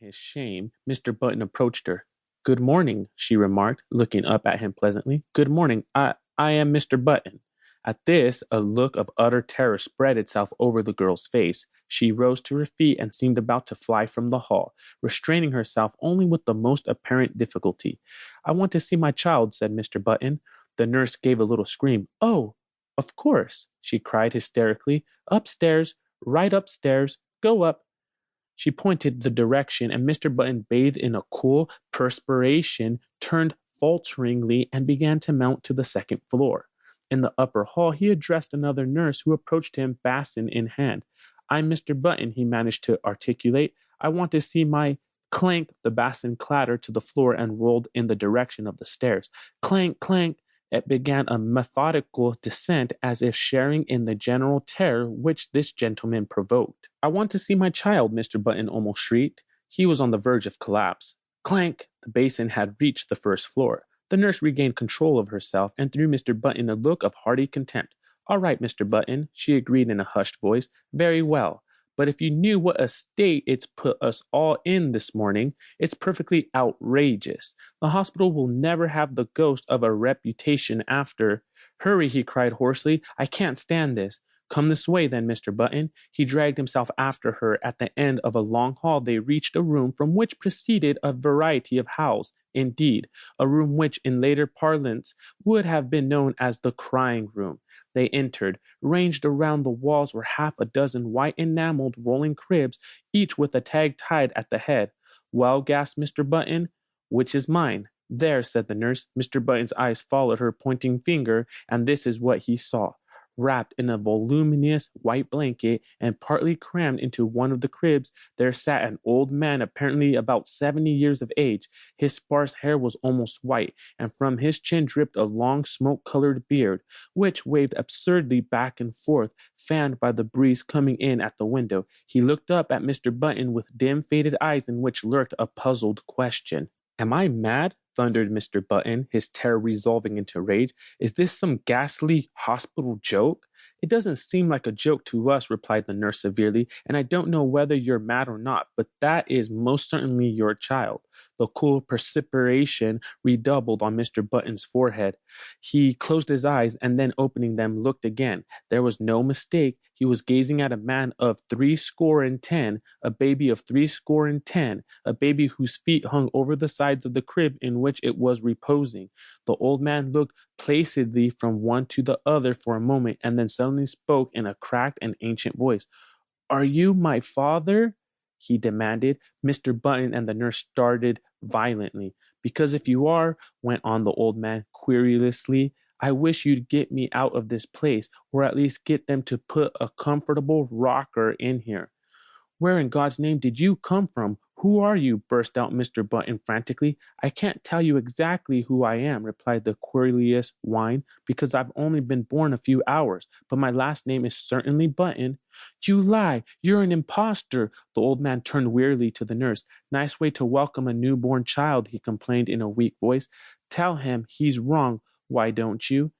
his shame, Mr. Button approached her. "Good morning," she remarked, looking up at him pleasantly. "Good morning. I am Mr. Button." At this, a look of utter terror spread itself over the girl's face. She rose to her feet and seemed about to fly from the hall, restraining herself only with the most apparent difficulty. "I want to see my child," said Mr. Button. The nurse gave a little scream. "Oh, of course," she cried hysterically. "Upstairs, right upstairs. Go up." She pointed the direction, and Mr. Button, bathed in a cool perspiration, turned falteringly and began to mount to the second floor. In the upper hall, he addressed another nurse who approached him, basin in hand. "I'm Mr. Button," he managed to articulate. "I want to see my—" Clank! The basin clattered to the floor and rolled in the direction of the stairs. Clank, clank! It began a methodical descent, as if sharing in the general terror which this gentleman provoked. "I want to see my child," Mr. Button almost shrieked. He was on the verge of collapse. Clank! The basin had reached the first floor. The nurse regained control of herself and threw Mr. Button a look of hearty contempt. "All right, Mr. Button," she agreed in a hushed voice. "Very well. But if you knew what a state it's put us all in this morning, it's perfectly outrageous. The hospital will never have the ghost of a reputation after—" "Hurry," he cried hoarsely. "I can't stand this." "Come this way, then, Mr. Button." He dragged himself after her. At the end of a long hall they reached a room from which proceeded a variety of howls. Indeed, a room which, in later parlance, would have been known as the crying room. They entered. Ranged around the walls were half a dozen white enameled rolling cribs, each with a tag tied at the head. "Well," gasped Mr. Button, "which is mine?" "There," said the nurse. Mr. Button's eyes followed her pointing finger, and this is what he saw. Wrapped in a voluminous white blanket, and partly crammed into one of the cribs, there sat an old man apparently about 70 years of age. His sparse hair was almost white, and from his chin dripped a long smoke-colored beard, which waved absurdly back and forth, fanned by the breeze coming in at the window. He looked up at Mr. Button with dim, faded eyes in which lurked a puzzled question. "Am I mad?" thundered Mr. Button, his terror resolving into rage. "Is this some ghastly hospital joke?" "It doesn't seem like a joke to us," replied the nurse severely, "and I don't know whether you're mad or not, but that is most certainly your child." The cool perspiration redoubled on Mr. Button's forehead. He closed his eyes, and then opening them, looked again. There was no mistake. He was gazing at a man of 60, a baby of 60, a baby whose feet hung over the sides of the crib in which it was reposing. The old man looked placidly from one to the other for a moment, and then suddenly spoke in a cracked and ancient voice. "Are you my father?" he demanded. Mr. Button and the nurse started violently. "Because if you are," went on the old man querulously, "I wish you'd get me out of this place, or at least get them to put a comfortable rocker in here." "Where in God's name did you come from? Who are you?" burst out Mr. Button frantically. "I can't tell you exactly who I am," replied the querulous whine, "because I've only been born a few hours, but my last name is certainly Button." "You lie! You're an impostor!" The old man turned wearily to the nurse. "Nice way to welcome a newborn child," he complained in a weak voice. "Tell him he's wrong, why don't you?"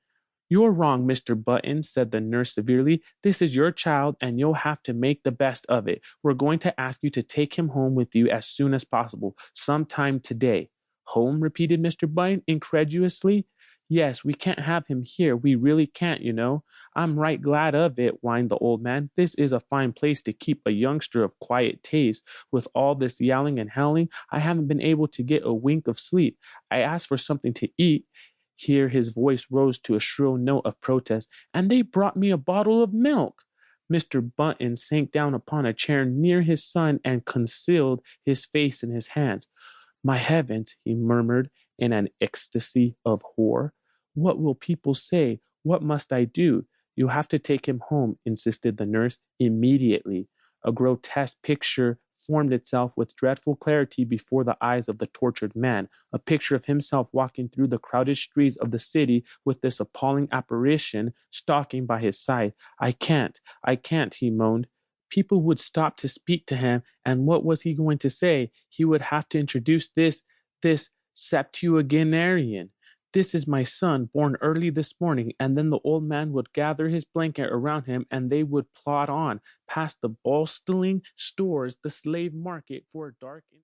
"You're wrong, Mr. Button," said the nurse severely. "This is your child, and you'll have to make the best of it. We're going to ask you to take him home with you as soon as possible, sometime today." "Home?" repeated Mr. Button incredulously. "Yes, we can't have him here. We really can't, you know." "I'm right glad of it," whined the old man. "This is a fine place to keep a youngster of quiet taste. With all this yowling and howling, I haven't been able to get a wink of sleep. I asked for something to eat." Here his voice rose to a shrill note of protest. "And they brought me a bottle of milk." Mr. Button sank down upon a chair near his son and concealed his face in his hands. "My heavens," he murmured in an ecstasy of horror. "What will people say? What must I do?" "You'll have to take him home," insisted the nurse, "immediately." A grotesque picture formed itself with dreadful clarity before the eyes of the tortured man, a picture of himself walking through the crowded streets of the city with this appalling apparition stalking by his side. I can't," he moaned. People would stop to speak to him, and what was he going to say? He would have to introduce this septuagenarian. "This is my son, born early this morning," and then the old man would gather his blanket around him, and they would plod on, past the bustling stores, the slave market, for a dark